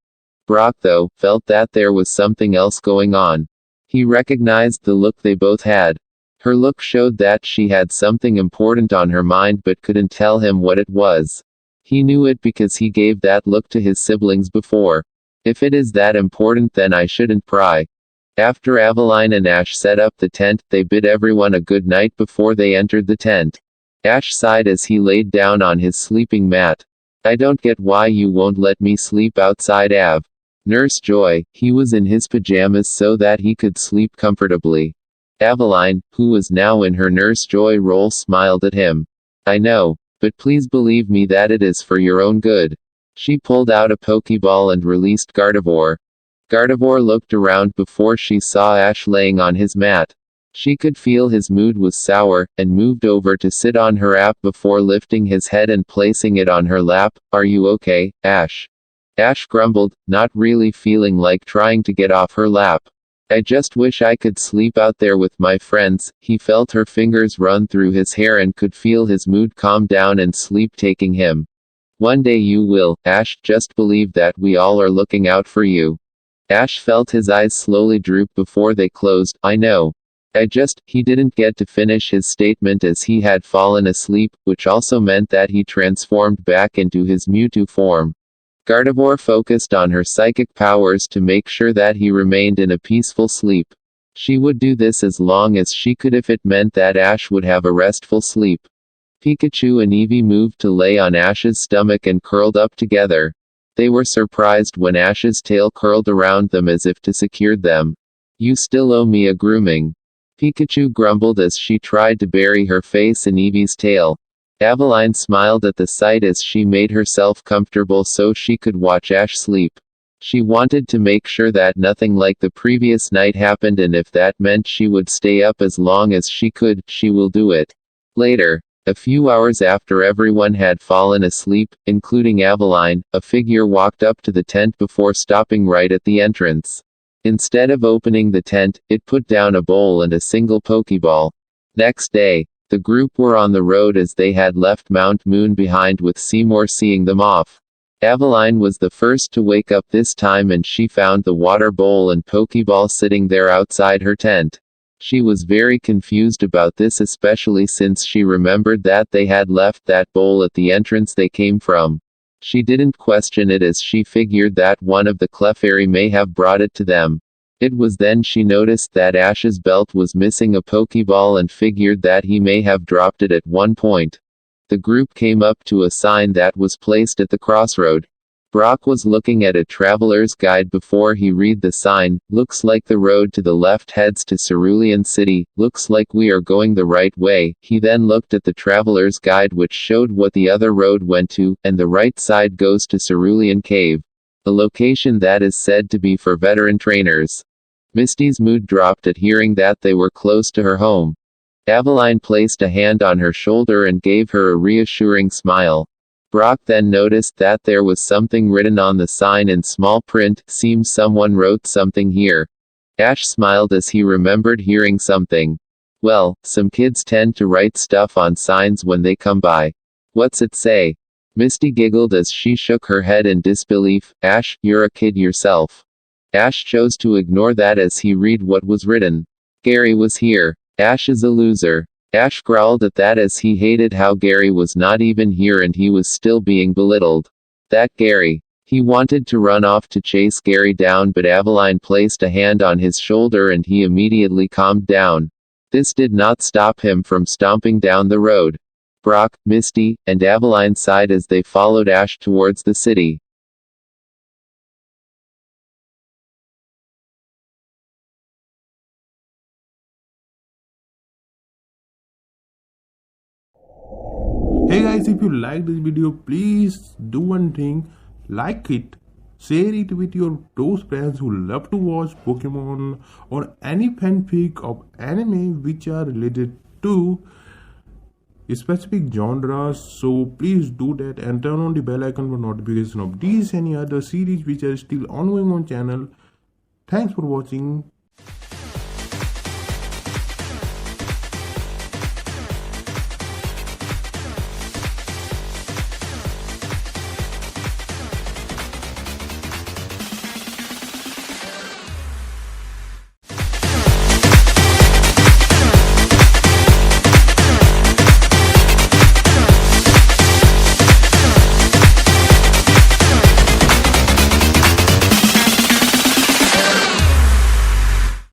[SPEAKER 2] Brock, though, felt that there was something else going on. He recognized the look they both had. Her look showed that she had something important on her mind but couldn't tell him what it was. He knew it because he gave that look to his siblings before. If it is that important, then I shouldn't pry. After Aveline and Ash set up the tent, they bid everyone a good night before they entered the tent. Ash sighed as he laid down on his sleeping mat. I don't get why you won't let me sleep outside, Av. Nurse Joy, he was in his pajamas so that he could sleep comfortably. Aveline, who was now in her Nurse Joy role, smiled at him. I know. But please believe me that it is for your own good. She pulled out a Pokeball and released Gardevoir. Gardevoir looked around before she saw Ash laying on his mat. She could feel his mood was sour, and moved over to sit on her lap before lifting his head and placing it on her lap. Are you okay, Ash? Ash grumbled, not really feeling like trying to get off her lap. I just wish I could sleep out there with my friends. He felt her fingers run through his hair and could feel his mood calm down and sleep taking him. One day you will, Ash, just believe that we all are looking out for you. Ash felt his eyes slowly droop before they closed. I know. He didn't get to finish his statement as he had fallen asleep, which also meant that he transformed back into his Mewtwo form. Gardevoir focused on her psychic powers to make sure that he remained in a peaceful sleep. She would do this as long as she could if it meant that Ash would have a restful sleep. Pikachu and Eevee moved to lay on Ash's stomach and curled up together. They were surprised when Ash's tail curled around them as if to secure them. You still owe me a grooming. Pikachu grumbled as she tried to bury her face in Eevee's tail. Aveline smiled at the sight as she made herself comfortable so she could watch Ash sleep. She wanted to make sure that nothing like the previous night happened, and if that meant she would stay up as long as she could, she will do it. Later, a few hours after everyone had fallen asleep, including Aveline, a figure walked up to the tent before stopping right at the entrance. Instead of opening the tent, it put down a bowl and a single Pokeball. Next day, the group were on the road as they had left Mount Moon behind, with Seymour seeing them off. Aveline was the first to wake up this time, and she found the water bowl and Pokeball sitting there outside her tent. She was very confused about this, especially since she remembered that they had left that bowl at the entrance they came from. She didn't question it as she figured that one of the Clefairy may have brought it to them. It was then she noticed that Ash's belt was missing a Pokeball and figured that he may have dropped it at one point. The group came up to a sign that was placed at the crossroad. Brock was looking at a traveler's guide before he read the sign. Looks like the road to the left heads to Cerulean City. Looks like we are going the right way. He then looked at the traveler's guide, which showed what the other road went to, and the right side goes to Cerulean Cave, a location that is said to be for veteran trainers. Misty's mood dropped at hearing that they were close to her home. Aveline placed a hand on her shoulder and gave her a reassuring smile. Brock then noticed that there was something written on the sign in small print. Seems someone wrote something here. Ash smiled as he remembered hearing something. Well, some kids tend to write stuff on signs when they come by. What's it say? Misty giggled as she shook her head in disbelief. Ash, you're a kid yourself. Ash chose to ignore that as he read what was written. Gary was here. Ash is a loser. Ash growled at that as he hated how Gary was not even here and he was still being belittled. That Gary. He wanted to run off to chase Gary down, but Aveline placed a hand on his shoulder and he immediately calmed down. This did not stop him from stomping down the road. Brock, Misty, and Aveline sighed as they followed Ash towards the city.
[SPEAKER 3] Hey guys, if you like this video, please do one thing, like it, share it with your close friends who love to watch Pokemon or any fanfic of anime which are related to specific genres. So please do that and turn on the bell icon for notification of these any other series which are still ongoing on channel. Thanks for watching.